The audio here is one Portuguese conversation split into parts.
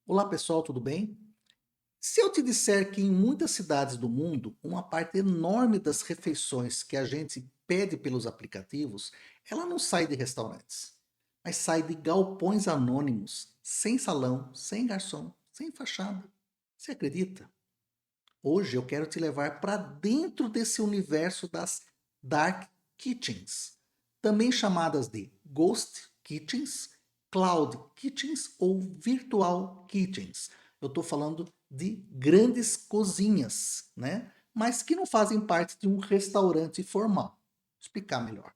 Olá pessoal, tudo bem? Se eu te disser que em muitas cidades do mundo, uma parte enorme das refeições que a gente pede pelos aplicativos, ela não sai de restaurantes, mas sai de galpões anônimos, sem salão, sem garçom, sem fachada. Você acredita? Hoje eu quero te levar para dentro desse universo das Dark Kitchens, também chamadas de Ghost Kitchens, Cloud Kitchens ou Virtual Kitchens. Eu estou falando de grandes cozinhas, né? Mas que não fazem parte de um restaurante formal. Vou explicar melhor.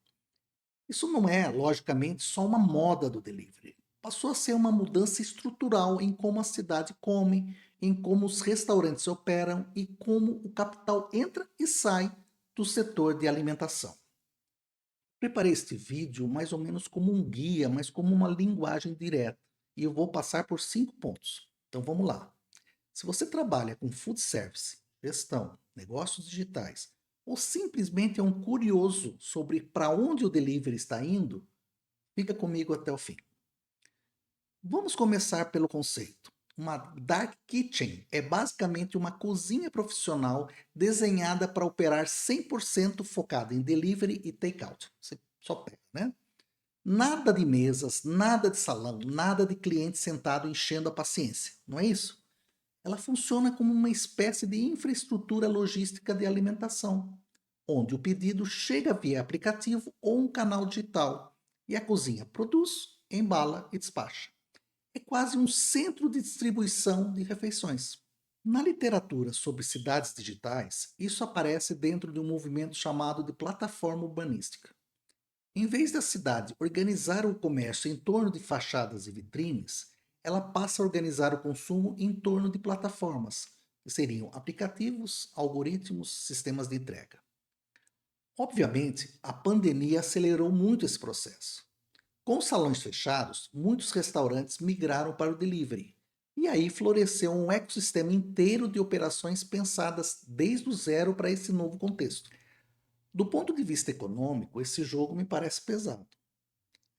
Isso não é, logicamente, só uma moda do delivery. Passou a ser uma mudança estrutural em como a cidade come, em como os restaurantes operam e como o capital entra e sai do setor de alimentação. Preparei este vídeo mais ou menos como um guia, mas como uma linguagem direta. E eu vou passar por 5 pontos. Então vamos lá. Se você trabalha com food service, gestão, negócios digitais, ou simplesmente é um curioso sobre para onde o delivery está indo, fica comigo até o fim. Vamos começar pelo conceito. Uma dark kitchen é basicamente uma cozinha profissional desenhada para operar 100% focada em delivery e takeout. Você só pega, né? Nada de mesas, nada de salão, nada de cliente sentado enchendo a paciência, não é isso? Ela funciona como uma espécie de infraestrutura logística de alimentação, onde o pedido chega via aplicativo ou um canal digital e a cozinha produz, embala e despacha. É quase um centro de distribuição de refeições. Na literatura sobre cidades digitais, isso aparece dentro de um movimento chamado de plataforma urbanística. Em vez da cidade organizar o comércio em torno de fachadas e vitrines, ela passa a organizar o consumo em torno de plataformas, que seriam aplicativos, algoritmos, sistemas de entrega. Obviamente, a pandemia acelerou muito esse processo. Com os salões fechados, muitos restaurantes migraram para o delivery. E aí floresceu um ecossistema inteiro de operações pensadas desde o zero para esse novo contexto. Do ponto de vista econômico, esse jogo me parece pesado.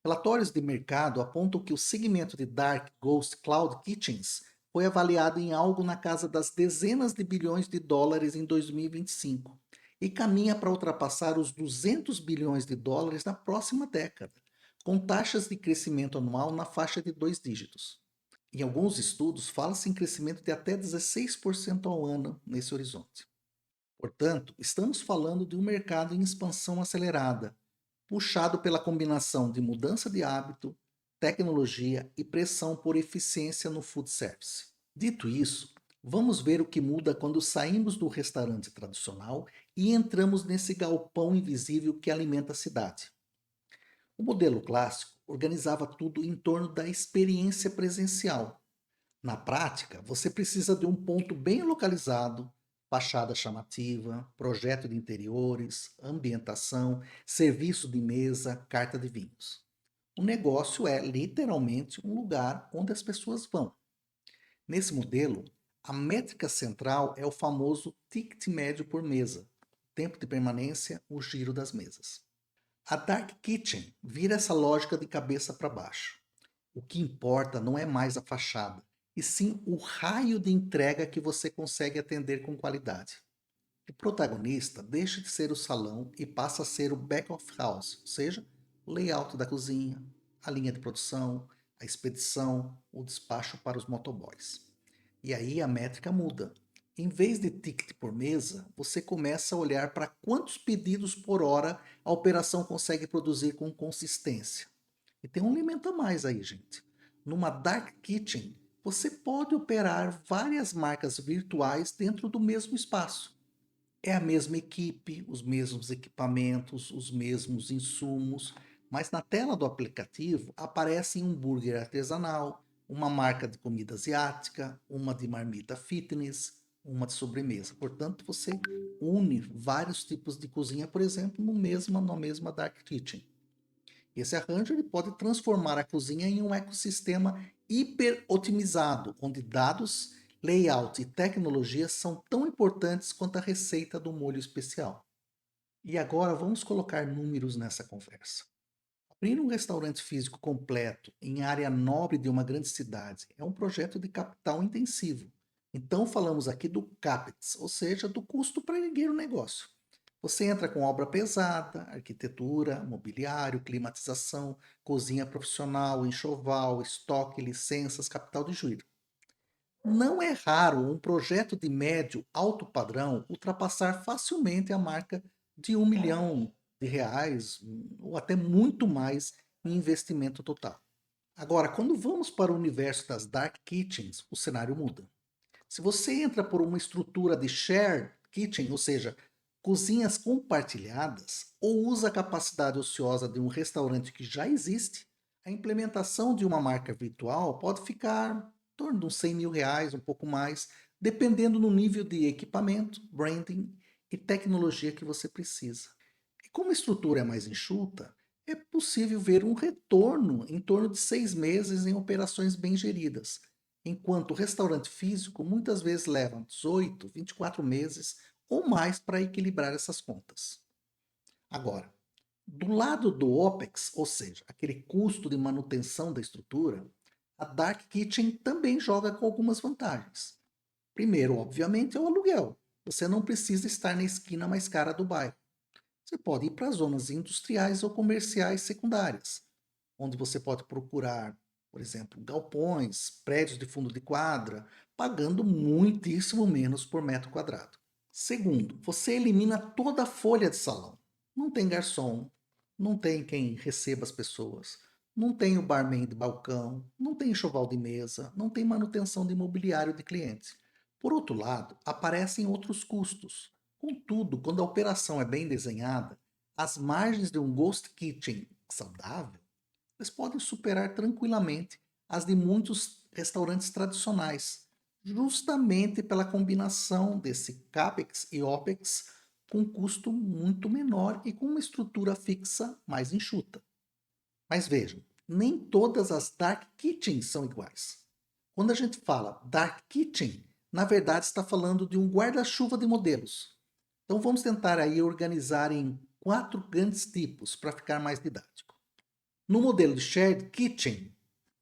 Relatórios de mercado apontam que o segmento de Dark Ghost Cloud Kitchens foi avaliado em algo na casa das dezenas de bilhões de dólares em 2025 e caminha para ultrapassar os 200 bilhões de dólares na próxima década, com taxas de crescimento anual na faixa de 2 dígitos. Em alguns estudos, fala-se em crescimento de até 16% ao ano nesse horizonte. Portanto, estamos falando de um mercado em expansão acelerada, puxado pela combinação de mudança de hábito, tecnologia e pressão por eficiência no food service. Dito isso, vamos ver o que muda quando saímos do restaurante tradicional e entramos nesse galpão invisível que alimenta a cidade. O modelo clássico organizava tudo em torno da experiência presencial. Na prática, você precisa de um ponto bem localizado, fachada chamativa, projeto de interiores, ambientação, serviço de mesa, carta de vinhos. O negócio é literalmente um lugar onde as pessoas vão. Nesse modelo, a métrica central é o famoso ticket médio por mesa, tempo de permanência, o giro das mesas. A Dark Kitchen vira essa lógica de cabeça para baixo. O que importa não é mais a fachada, e sim o raio de entrega que você consegue atender com qualidade. O protagonista deixa de ser o salão e passa a ser o back of house, ou seja, o layout da cozinha, a linha de produção, a expedição, o despacho para os motoboys. E aí a métrica muda. Em vez de ticket por mesa, você começa a olhar para quantos pedidos por hora a operação consegue produzir com consistência. E tem um elemento a mais aí, gente. Numa Dark Kitchen, você pode operar várias marcas virtuais dentro do mesmo espaço. É a mesma equipe, os mesmos equipamentos, os mesmos insumos, mas na tela do aplicativo aparece um hambúrguer artesanal, uma marca de comida asiática, uma de marmita fitness, uma de sobremesa. Portanto, você une vários tipos de cozinha, por exemplo, na mesma Dark Kitchen. Esse arranjo ele pode transformar a cozinha em um ecossistema hiper otimizado, onde dados, layout e tecnologia são tão importantes quanto a receita do molho especial. E agora vamos colocar números nessa conversa. Abrir um restaurante físico completo em área nobre de uma grande cidade é um projeto de capital intensivo. Então, falamos aqui do CAPEX, ou seja, do custo para erguer o negócio. Você entra com obra pesada, arquitetura, mobiliário, climatização, cozinha profissional, enxoval, estoque, licenças, capital de giro. Não é raro um projeto de médio alto padrão ultrapassar facilmente a marca de R$ 1 milhão, ou até muito mais em investimento total. Agora, quando vamos para o universo das dark kitchens, o cenário muda. Se você entra por uma estrutura de shared kitchen, ou seja, cozinhas compartilhadas, ou usa a capacidade ociosa de um restaurante que já existe, a implementação de uma marca virtual pode ficar em torno de uns R$ 100 mil, um pouco mais, dependendo do nível de equipamento, branding e tecnologia que você precisa. E como a estrutura é mais enxuta, é possível ver um retorno em torno de 6 meses em operações bem geridas, enquanto o restaurante físico muitas vezes leva 18, 24 meses ou mais para equilibrar essas contas. Agora, do lado do OPEX, ou seja, aquele custo de manutenção da estrutura, a Dark Kitchen também joga com algumas vantagens. Primeiro, obviamente, é o aluguel. Você não precisa estar na esquina mais cara do bairro. Você pode ir para zonas industriais ou comerciais secundárias, onde você pode procurar, por exemplo, galpões, prédios de fundo de quadra, pagando muitíssimo menos por metro quadrado. Segundo, você elimina toda a folha de salão. Não tem garçom, não tem quem receba as pessoas, não tem o barman de balcão, não tem enxoval de mesa, não tem manutenção de imobiliário de clientes. Por outro lado, aparecem outros custos. Contudo, quando a operação é bem desenhada, as margens de um ghost kitchen saudável, eles podem superar tranquilamente as de muitos restaurantes tradicionais, justamente pela combinação desse CAPEX e OPEX com custo muito menor e com uma estrutura fixa mais enxuta. Mas vejam, nem todas as dark kitchens são iguais. Quando a gente fala dark kitchen, na verdade está falando de um guarda-chuva de modelos. Então vamos tentar aí organizar em 4 grandes tipos para ficar mais didático. No modelo de shared kitchen,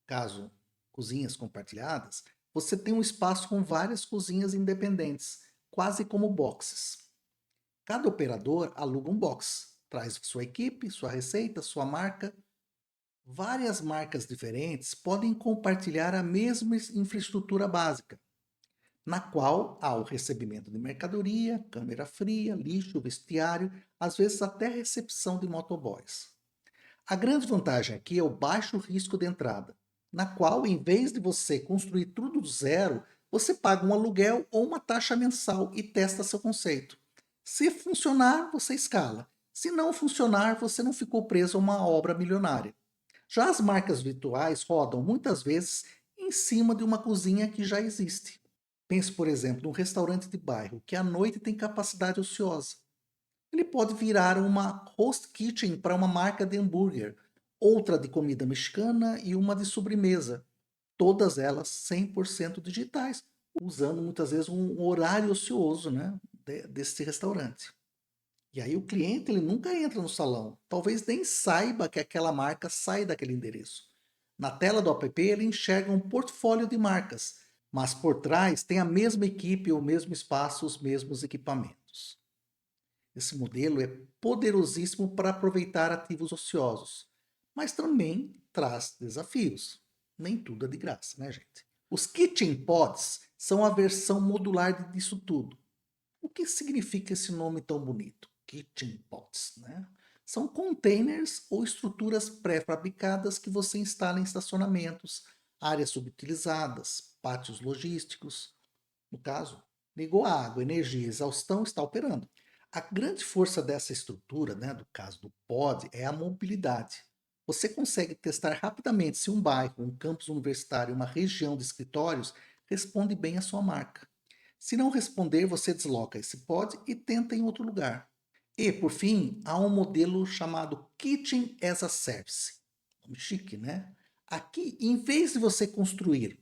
caso cozinhas compartilhadas, você tem um espaço com várias cozinhas independentes, quase como boxes. Cada operador aluga um box, traz sua equipe, sua receita, sua marca. Várias marcas diferentes podem compartilhar a mesma infraestrutura básica, na qual há o recebimento de mercadoria, câmera fria, lixo, vestiário, às vezes até recepção de motoboys. A grande vantagem aqui é o baixo risco de entrada, na qual, em vez de você construir tudo do zero, você paga um aluguel ou uma taxa mensal e testa seu conceito. Se funcionar, você escala. Se não funcionar, você não ficou preso a uma obra milionária. Já as marcas virtuais rodam muitas vezes em cima de uma cozinha que já existe. Pense, por exemplo, num restaurante de bairro que à noite tem capacidade ociosa. Ele pode virar uma host kitchen para uma marca de hambúrguer, outra de comida mexicana e uma de sobremesa. Todas elas 100% digitais, usando muitas vezes um horário ocioso, né, desse restaurante. E aí o cliente ele nunca entra no salão, talvez nem saiba que aquela marca sai daquele endereço. Na tela do app ele enxerga um portfólio de marcas, mas por trás tem a mesma equipe, o mesmo espaço, os mesmos equipamentos. Esse modelo é poderosíssimo para aproveitar ativos ociosos, mas também traz desafios. Nem tudo é de graça, né, gente? Os kitchen pods são a versão modular disso tudo. O que significa esse nome tão bonito? Kitchen pods, né? São containers ou estruturas pré-fabricadas que você instala em estacionamentos, áreas subutilizadas, pátios logísticos. No caso, ligou a água, energia, exaustão, está operando. A grande força dessa estrutura, né, do caso do pod, é a mobilidade. Você consegue testar rapidamente se um bairro, um campus universitário, uma região de escritórios responde bem à sua marca. Se não responder, você desloca esse pod e tenta em outro lugar. E, por fim, há um modelo chamado Kitchen as a Service. Nome chique, né? Aqui, em vez de você construir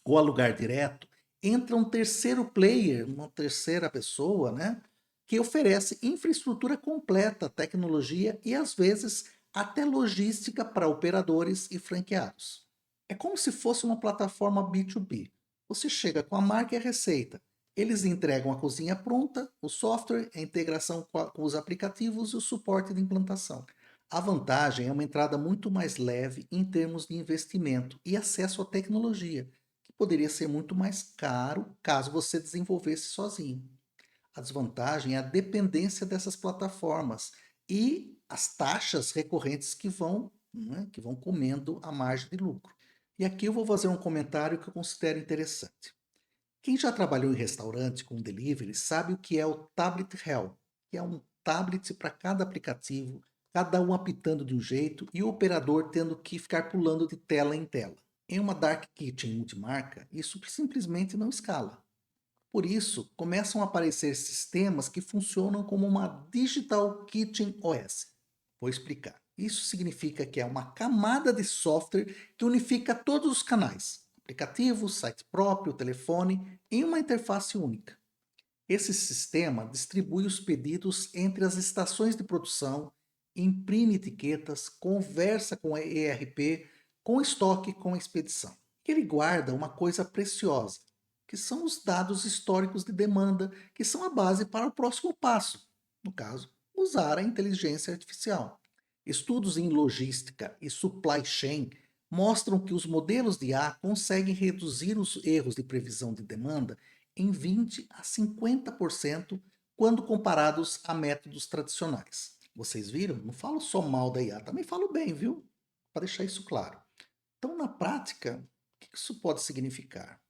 ou alugar direto, entra um terceiro player, uma terceira pessoa, né? Que oferece infraestrutura completa, tecnologia e, às vezes, até logística para operadores e franqueados. É como se fosse uma plataforma B2B. Você chega com a marca e a receita. Eles entregam a cozinha pronta, o software, a integração com os aplicativos e o suporte de implantação. A vantagem é uma entrada muito mais leve em termos de investimento e acesso à tecnologia, que poderia ser muito mais caro caso você desenvolvesse sozinho. A desvantagem é a dependência dessas plataformas e as taxas recorrentes que vão, né, que vão comendo a margem de lucro. E aqui eu vou fazer um comentário que eu considero interessante. Quem já trabalhou em restaurante com delivery sabe o que é o tablet hell, que é um tablet para cada aplicativo, cada um apitando de um jeito e o operador tendo que ficar pulando de tela em tela. Em uma dark kitchen multimarca, isso simplesmente não escala. Por isso, começam a aparecer sistemas que funcionam como uma Digital Kitchen OS. Vou explicar. Isso significa que é uma camada de software que unifica todos os canais, aplicativo, site próprio, telefone, em uma interface única. Esse sistema distribui os pedidos entre as estações de produção, imprime etiquetas, conversa com a ERP, com estoque, com a expedição. Ele guarda uma coisa preciosa, que são os dados históricos de demanda, que são a base para o próximo passo, no caso, usar a inteligência artificial. Estudos em logística e supply chain mostram que os modelos de IA conseguem reduzir os erros de previsão de demanda em 20 a 50% quando comparados a métodos tradicionais. Vocês viram? Não falo só mal da IA, também falo bem, viu? Para deixar isso claro. Então, na prática, o que isso pode significar?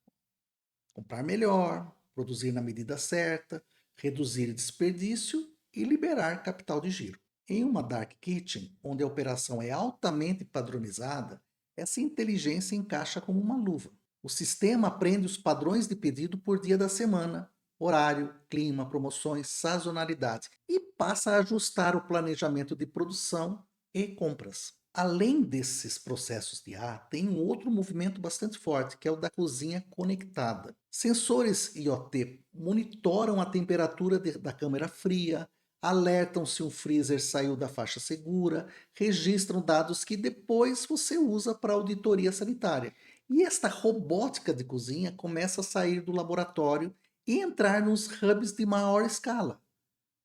Comprar melhor, produzir na medida certa, reduzir desperdício e liberar capital de giro. Em uma dark kitchen, onde a operação é altamente padronizada, essa inteligência encaixa como uma luva. O sistema aprende os padrões de pedido por dia da semana, horário, clima, promoções, sazonalidade e passa a ajustar o planejamento de produção e compras. Além desses processos de ar, tem um outro movimento bastante forte, que é o da cozinha conectada. Sensores IoT monitoram a temperatura da câmara fria, alertam se um freezer saiu da faixa segura, registram dados que depois você usa para auditoria sanitária. E esta robótica de cozinha começa a sair do laboratório e entrar nos hubs de maior escala.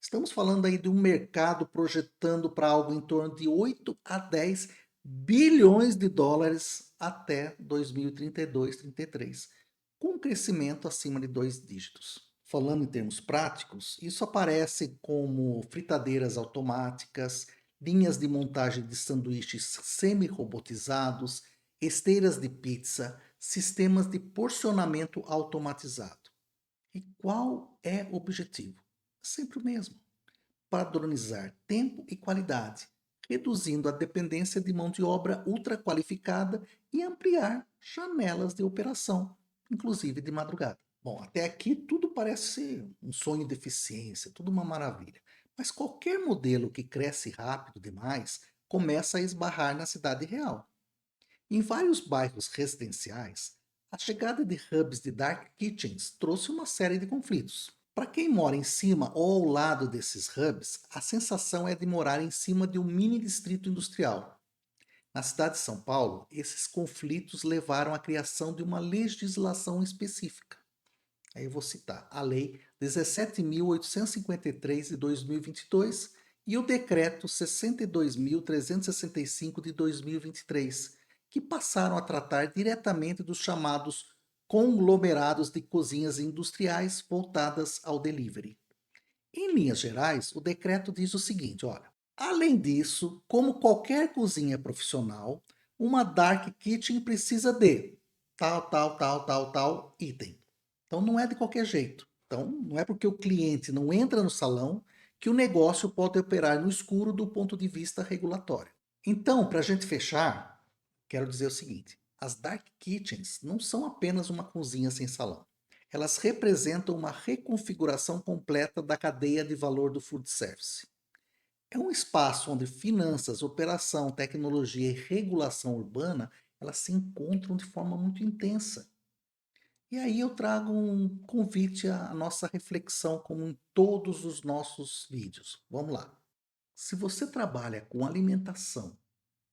Estamos falando aí de um mercado projetando para algo em torno de 8 a 10 bilhões de dólares até 2032, 33, com um crescimento acima de dois dígitos. Falando em termos práticos, isso aparece como fritadeiras automáticas, linhas de montagem de sanduíches semi-robotizados, esteiras de pizza, sistemas de porcionamento automatizado. E qual é o objetivo? Sempre o mesmo: padronizar tempo e qualidade, reduzindo a dependência de mão de obra ultra qualificada e ampliar janelas de operação, inclusive de madrugada. Bom, até aqui tudo parece um sonho de eficiência, tudo uma maravilha. Mas qualquer modelo que cresce rápido demais começa a esbarrar na cidade real. Em vários bairros residenciais, a chegada de hubs de dark kitchens trouxe uma série de conflitos. Para quem mora em cima ou ao lado desses hubs, a sensação é de morar em cima de um mini distrito industrial. Na cidade de São Paulo, esses conflitos levaram à criação de uma legislação específica. Aí eu vou citar a Lei 17.853 de 2022 e o Decreto 62.365 de 2023, que passaram a tratar diretamente dos chamados conglomerados de cozinhas industriais voltadas ao delivery. Em linhas gerais, o decreto diz o seguinte: olha, além disso, como qualquer cozinha profissional, uma dark kitchen precisa de tal item. Então não é de qualquer jeito. Então não é porque o cliente não entra no salão que o negócio pode operar no escuro do ponto de vista regulatório. Então, para a gente fechar, quero dizer o seguinte: as dark kitchens não são apenas uma cozinha sem salão. Elas representam uma reconfiguração completa da cadeia de valor do food service. É um espaço onde finanças, operação, tecnologia e regulação urbana elas se encontram de forma muito intensa. E aí eu trago um convite à nossa reflexão, como em todos os nossos vídeos. Vamos lá. Se você trabalha com alimentação,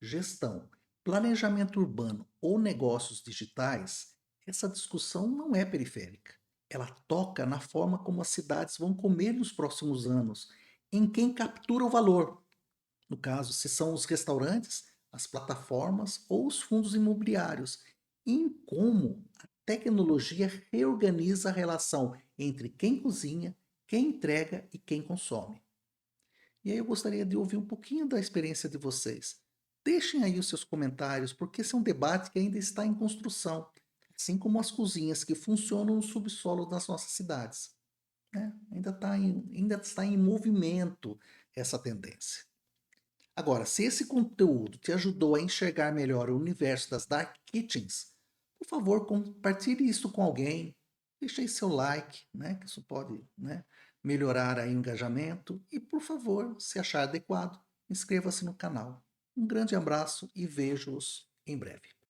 gestão, planejamento urbano ou negócios digitais, essa discussão não é periférica. Ela toca na forma como as cidades vão comer nos próximos anos, em quem captura o valor. No caso, se são os restaurantes, as plataformas ou os fundos imobiliários, e em como a tecnologia reorganiza a relação entre quem cozinha, quem entrega e quem consome. E aí eu gostaria de ouvir um pouquinho da experiência de vocês. Deixem aí os seus comentários, porque esse é um debate que ainda está em construção, assim como as cozinhas que funcionam no subsolo das nossas cidades, né? Ainda está em movimento essa tendência. Agora, se esse conteúdo te ajudou a enxergar melhor o universo das Dark Kitchens, por favor, compartilhe isso com alguém. Deixe aí seu like, né, que isso pode, né, melhorar aí o engajamento. E, por favor, se achar adequado, inscreva-se no canal. Um grande abraço e vejo-os em breve.